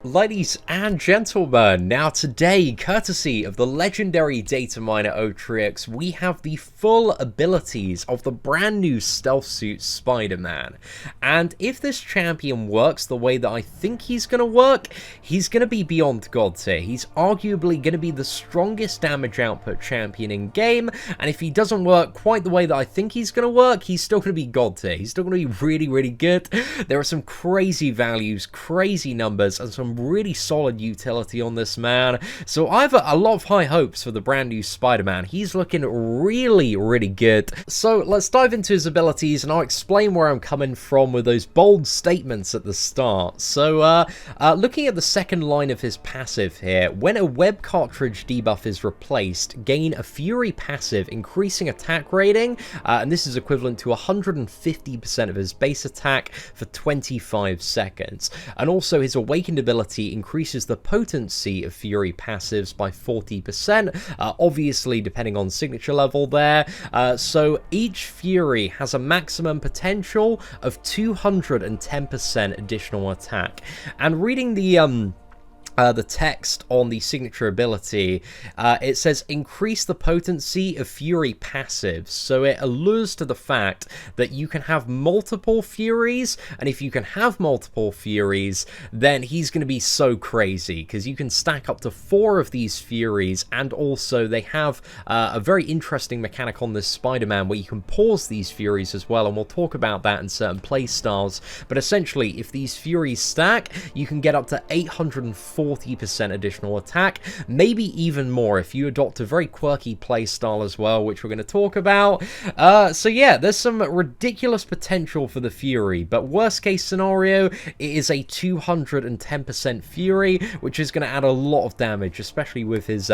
Ladies and gentlemen, now today, courtesy of the legendary data miner Otrix, we have the full abilities of the brand new stealth suit Spider-Man. And if this champion works the way that I think he's going to work, he's going to be beyond god tier. He's arguably going to be the strongest damage output champion in game, and if he doesn't work quite the way that I think he's going to work, he's still going to be god tier. He's still going to be really, really good. There are some crazy values, crazy numbers, and some really solid utility on this man. So I have a lot of high hopes for the brand new Spider-Man. He's looking really, really good. So let's dive into his abilities and I'll explain where I'm coming from with those bold statements at the start. So looking at the second line of his passive here, when a web cartridge debuff is replaced, gain a Fury passive increasing attack rating, and this is equivalent to 150% of his base attack for 25 seconds. And also his awakened ability increases the potency of Fury passives by 40%, obviously depending on signature level there. So each Fury has a maximum potential of 210% additional attack. And reading the text on the signature ability, it says increase the potency of Fury passives. So it alludes to the fact that you can have multiple Furies, and if you can have multiple Furies, then he's going to be so crazy, because you can stack up to 4 of these Furies, and also they have a very interesting mechanic on this Spider-Man where you can pause these Furies as well, and we'll talk about that in certain playstyles. But essentially, if these Furies stack, you can get up to 840% additional attack, maybe even more if you adopt a very quirky playstyle as well, which we're going to talk about. So yeah, there's some ridiculous potential for the Fury, but worst case scenario, it is a 210% Fury, which is going to add a lot of damage, especially with his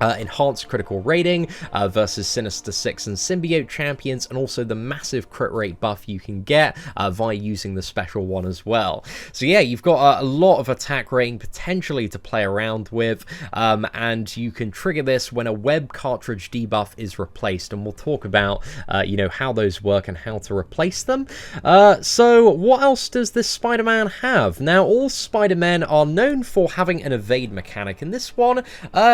enhanced critical rating versus Sinister 6 and Symbiote champions, and also the massive crit rate buff you can get via using the special one as well. So yeah, you've got a lot of attack rating potentially to play around with, and you can trigger this when a web cartridge debuff is replaced, and we'll talk about you know, how those work and how to replace them. So what else does this Spider-Man have? Now, all Spider-Men are known for having an evade mechanic, and this one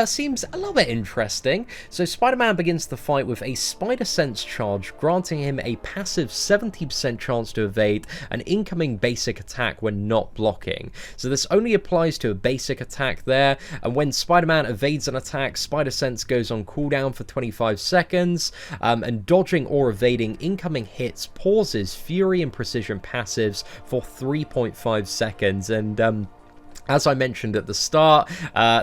seems a little bit interesting. So Spider-Man begins the fight with a SpiderSense charge, granting him a passive 70% chance to evade an incoming basic attack when not blocking. So this only applies to a basic attack there, and when Spider-Man evades an attack, SpiderSense goes on cooldown for 25 seconds, and dodging or evading incoming hits pauses Fury and Precision passives for 3.5 seconds, and as I mentioned at the start,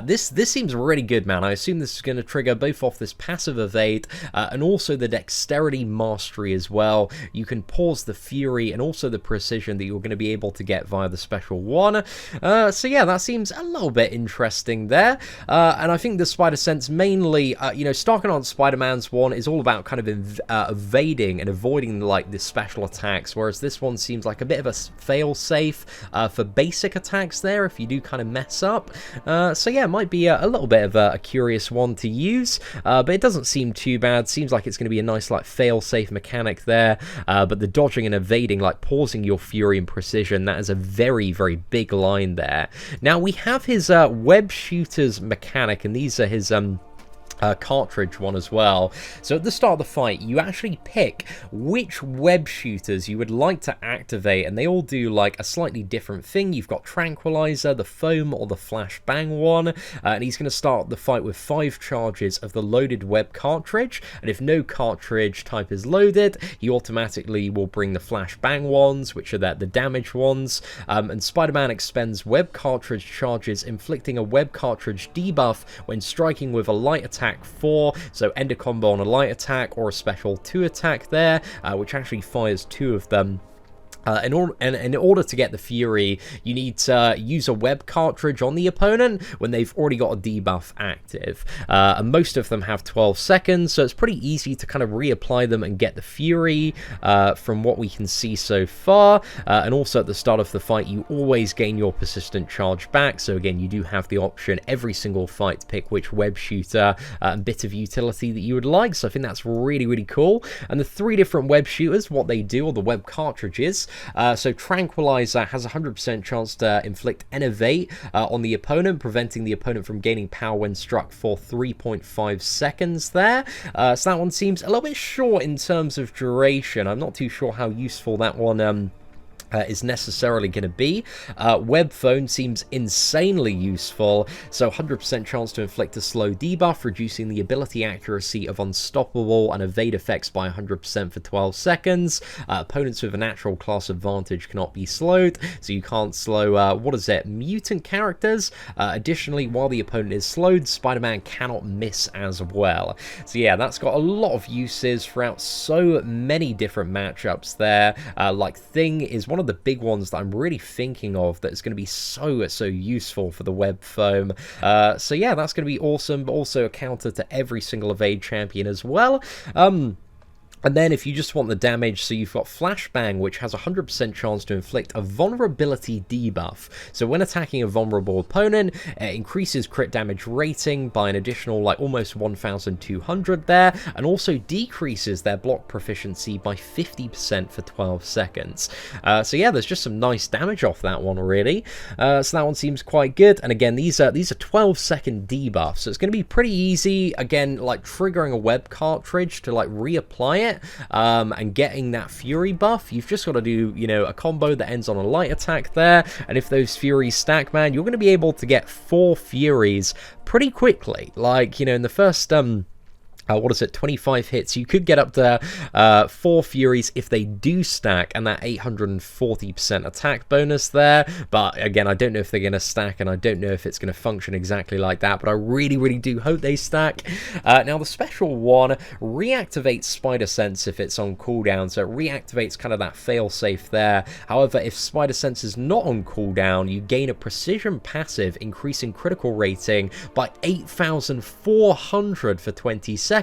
this seems really good, man. I assume this is going to trigger both off this passive evade and also the dexterity mastery as well. You can pause the Fury and also the precision that you're going to be able to get via the special one. So yeah, that seems a little bit interesting there. And I think the SpiderSense mainly, you know, Starkanaut Spider-Man's one is all about kind of evading and avoiding like the special attacks, whereas this one seems like a bit of a fail-safe for basic attacks there if you do kind of mess up. So yeah, it might be a little bit of a curious one to use, but it doesn't seem too bad. Seems like it's going to be a nice like fail-safe mechanic there, but the dodging and evading, like pausing your Fury and Precision, that is a very, very big line there. Now we have his Webshooters mechanic, and these are his Cartridge one as well. So at the start of the fight, you actually pick which web shooters you would like to activate, and they all do like a slightly different thing. You've got Tranquilizer, the Foam, or the Flashbang one, and he's going to start the fight with 5 charges of the loaded web cartridge, and if no cartridge type is loaded, he automatically will bring the Flashbang ones, which are the damage ones, and Spider-Man expends web cartridge charges, inflicting a web cartridge debuff when striking with a light attack 4, so end a combo on a light attack or a special 2 attack there, which actually fires 2 of them. In order to get the Fury, you need to use a web cartridge on the opponent when they've already got a debuff active. And most of them have 12 seconds, so it's pretty easy to kind of reapply them and get the Fury from what we can see so far. And also at the start of the fight, you always gain your persistent charge back. So again, you do have the option every single fight to pick which web shooter and bit of utility that you would like. So I think that's really, really cool. And the 3 different web shooters, what they do, or the web cartridges, So Tranquilizer has a 100% chance to inflict Innovate on the opponent, preventing the opponent from gaining power when struck for 3.5 seconds there. So that one seems a little bit short in terms of duration. I'm not too sure how useful that one is necessarily going to be. Web Phone seems insanely useful, so 100% chance to inflict a slow debuff, reducing the ability accuracy of Unstoppable and evade effects by 100% for 12 seconds. Opponents with a natural class advantage cannot be slowed, so you can't slow, mutant characters. Additionally, while the opponent is slowed, Spider-Man cannot miss as well. So yeah, that's got a lot of uses throughout so many different matchups there. Like Thing is one of the big ones that I'm really thinking of that is going to be so useful for the Web Foam. So yeah, that's going to be awesome, but also a counter to every single evade champion as well. And then if you just want the damage, so you've got Flashbang, which has a 100% chance to inflict a vulnerability debuff. So when attacking a vulnerable opponent, it increases crit damage rating by an additional like almost 1,200 there, and also decreases their block proficiency by 50% for 12 seconds. So yeah, there's just some nice damage off that one really. So that one seems quite good. And again, these are 12-second debuffs, so it's going to be pretty easy. Again, like triggering a web cartridge to like reapply it. And getting that Fury buff, you've just got to do, you know, a combo that ends on a light attack there, and if those Furies stack, man, you're going to be able to get 4 Furies pretty quickly. Like, you know, in the first 25 hits, you could get up to 4 Furies if they do stack, and that 840% attack bonus there. But again, I don't know if they're going to stack, and I don't know if it's going to function exactly like that, but I really do hope they stack. Now, the special one reactivates SpiderSense if it's on cooldown, so it reactivates kind of that failsafe there. However, if SpiderSense is not on cooldown, you gain a precision passive, increasing critical rating by 8,400 for 20 seconds.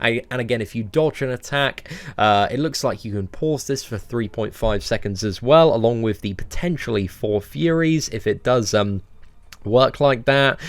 And again, if you dodge an attack, it looks like you can pause this for 3.5 seconds as well, along with the potentially 4 Furies if it does work like that.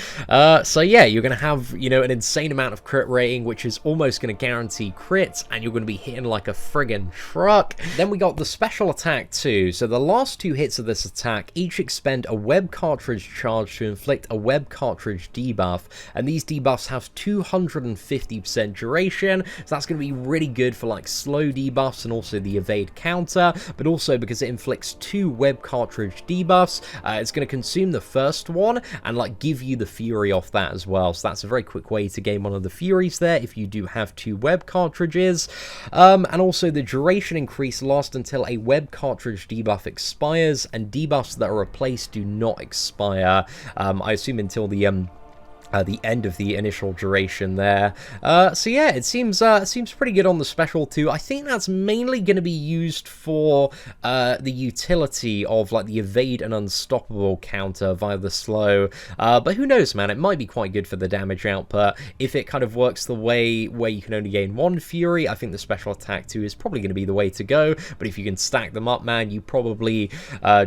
So yeah, you're going to have, you know, an insane amount of crit rating, which is almost going to guarantee crits, and you're going to be hitting like a friggin' truck. Then we got the special attack too. So the last 2 hits of this attack each expend a web cartridge charge to inflict a web cartridge debuff, and these debuffs have 250% duration, so that's going to be really good for like slow debuffs and also the evade counter, but also because it inflicts 2 web cartridge debuffs, it's going to consume the first one and like give you the Fury off that as well. So that's a very quick way to gain one of the Furies there if you do have 2 web cartridges. And also the duration increase lasts until a web cartridge debuff expires, and debuffs that are replaced do not expire. I assume until the end of the initial duration there. So yeah, it seems pretty good on the special too. I think that's mainly going to be used for the utility of like the evade and unstoppable counter via the slow. But who knows, man? It might be quite good for the damage output if it kind of works the way where you can only gain 1 Fury. I think the special attack too is probably going to be the way to go. But if you can stack them up, man, you probably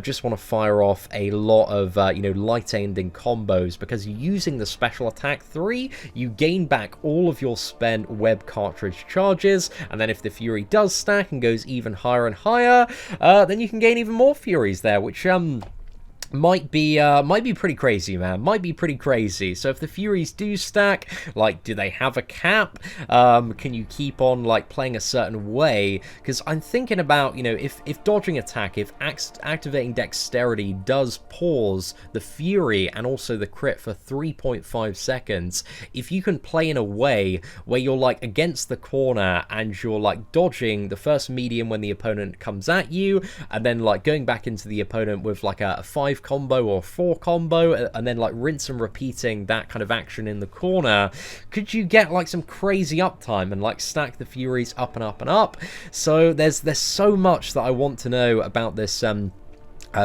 just want to fire off a lot of you know, light ending combos, because using the special attack 3, you gain back all of your spent web cartridge charges, and then if the Fury does stack and goes even higher and higher, then you can gain even more Furies there, which might be pretty crazy, man. Might be pretty crazy. So if the Furies do stack, like, do they have a cap? Can you keep on like playing a certain way? Because I'm thinking about, you know, if dodging attack, if activating dexterity does pause the Fury and also the crit for 3.5 seconds, if you can play in a way where you're like against the corner and you're like dodging the first medium when the opponent comes at you, and then like going back into the opponent with like a 5 combo or 4 combo, and then like rinse and repeating that kind of action in the corner, could you get like some crazy uptime and like stack the Furies up and up and up? So there's so much that I want to know about this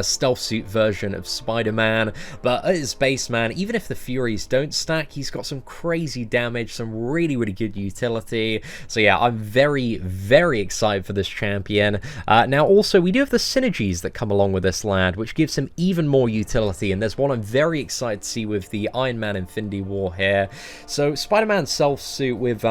stealth suit version of Spider-Man, but at his base, man, even if the Furies don't stack, he's got some crazy damage, some really good utility. So yeah, I'm very excited for this champion. Now also, we do have the Synergies that come along with this lad, which gives him even more utility, and there's one I'm very excited to see with the Iron Man Infinity War here. So Spider-Man self suit with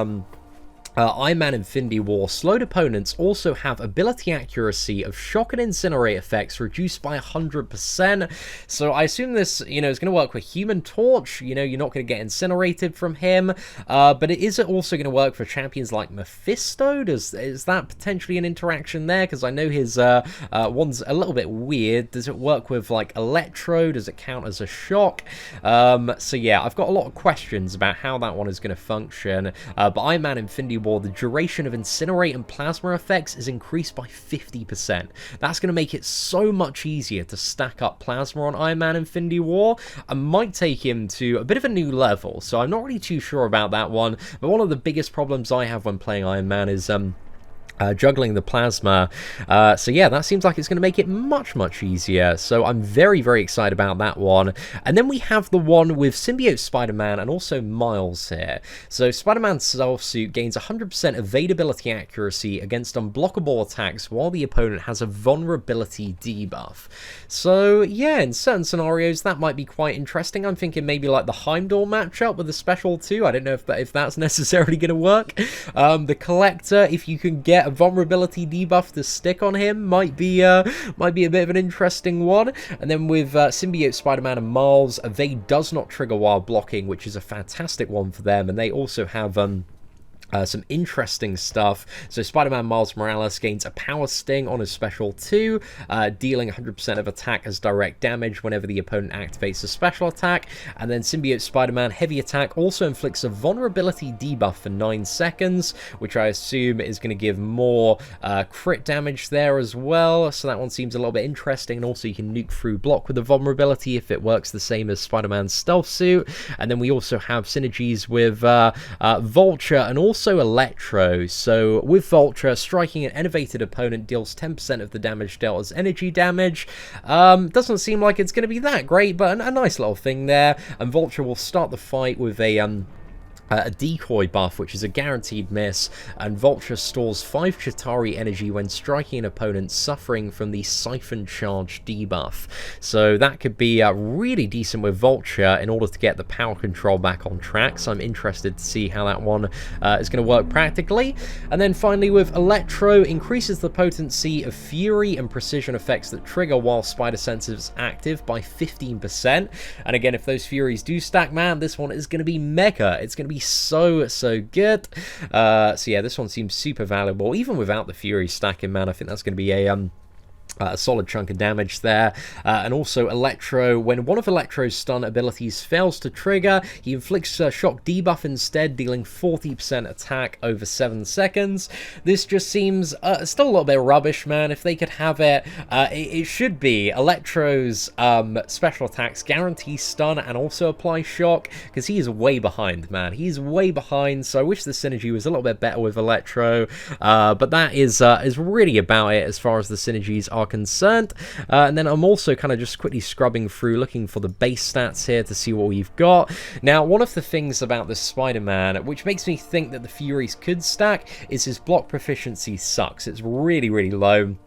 Iron Man Infinity War, slowed opponents also have ability accuracy of shock and incinerate effects reduced by 100%. So I assume this, is going to work with Human Torch. You're not going to get incinerated from him. But it is also going to work for champions like Mephisto. Is that potentially an interaction there? Because I know his one's a little bit weird. Does it work with, like, Electro? Does it count as a shock? So yeah, I've got a lot of questions about how that one is going to function. But Iron Man Infinity War, the duration of incinerate and plasma effects is increased by 50%. That's going to make it so much easier to stack up plasma on Iron Man Infinity War. I might take him to a bit of a new level, so I'm not really too sure about that one. But one of the biggest problems I have when playing Iron Man is juggling the plasma. So yeah, that seems like it's going to make it much, much easier. So I'm very, very excited about that one. And then we have the one with Symbiote Spider-Man and also Miles here. So Spider-Man's Stealth Suit gains 100% evadability accuracy against unblockable attacks while the opponent has a vulnerability debuff. So yeah, in certain scenarios that might be quite interesting. I'm thinking maybe like the Heimdall matchup with the Special 2. I don't know if that's necessarily going to work. The Collector, if you can get a vulnerability debuff to stick on him, might be a bit of an interesting one. And then with Symbiote Spider-Man and Miles, evade does not trigger while blocking, which is a fantastic one for them. And they also have some interesting stuff. So Spider-Man Miles Morales gains a Power Sting on his Special 2, dealing 100% of attack as direct damage whenever the opponent activates a special attack. And then Symbiote Spider-Man Heavy Attack also inflicts a vulnerability debuff for 9 seconds, which I assume is going to give more crit damage there as well. So that one seems a little bit interesting. And also you can nuke through block with the vulnerability if it works the same as Spider-Man's Stealth Suit. And then we also have synergies with Vulture and also Electro. So with Vulture, striking an innovated opponent deals 10% of the damage dealt as energy damage. Doesn't seem like it's going to be that great, but a nice little thing there. And Vulture will start the fight with a decoy buff, which is a guaranteed miss, and Vulture stores 5 Chitauri energy when striking an opponent suffering from the Siphon Charge debuff. So that could be really decent with Vulture in order to get the power control back on track. So I'm interested to see how that one is going to work practically. And then finally with Electro, increases the potency of Fury and Precision effects that trigger while SpiderSense is active by 15%. And again, if those Furies do stack, man, this one is going to be mega. It's going to be so good. So yeah, this one seems super valuable even without the Fury stacking, man. I think that's going to be a solid chunk of damage there. And also Electro, when one of Electro's stun abilities fails to trigger, he inflicts a shock debuff instead, dealing 40% attack over 7 seconds. This just seems still a little bit rubbish, man. If they could have it, it should be Electro's special attacks guarantee stun and also apply shock, because he is way behind, man. He's way behind, so I wish the synergy was a little bit better with Electro. But that is really about it as far as the synergies are concerned. And then I'm also kind of just quickly scrubbing through, looking for the base stats here to see what we've got. Now, one of the things about this Spider-Man, which makes me think that the Furies could stack, is his block proficiency sucks. It's really, really low,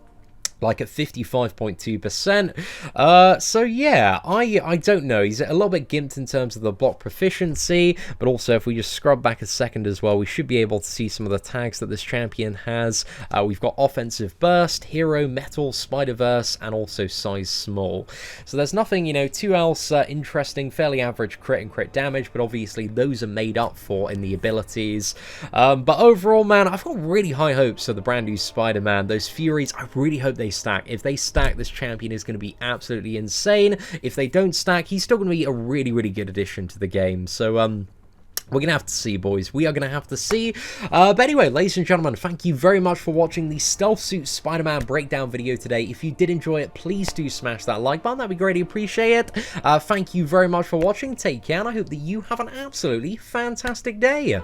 like at 55.2%. So yeah, I don't know. He's a little bit gimped in terms of the block proficiency, but also if we just scrub back a second as well, we should be able to see some of the tags that this champion has. We've got Offensive Burst, Hero, Metal, Spider-Verse, and also Size Small. So there's nothing, too else interesting. Fairly average crit and crit damage, but obviously those are made up for in the abilities. But overall, man, I've got really high hopes for the brand new Spider-Man. Those Furies, I really hope they stack. If they stack, this champion is going to be absolutely insane. If they don't stack, he's still going to be a really, really good addition to the game. So, we're going to have to see, boys. We are going to have to see. But anyway, ladies and gentlemen, thank you very much for watching the Stealth Suit Spider-Man breakdown video today. If you did enjoy it, please do smash that like button. That'd be greatly appreciated. Thank you very much for watching. Take care, and I hope that you have an absolutely fantastic day.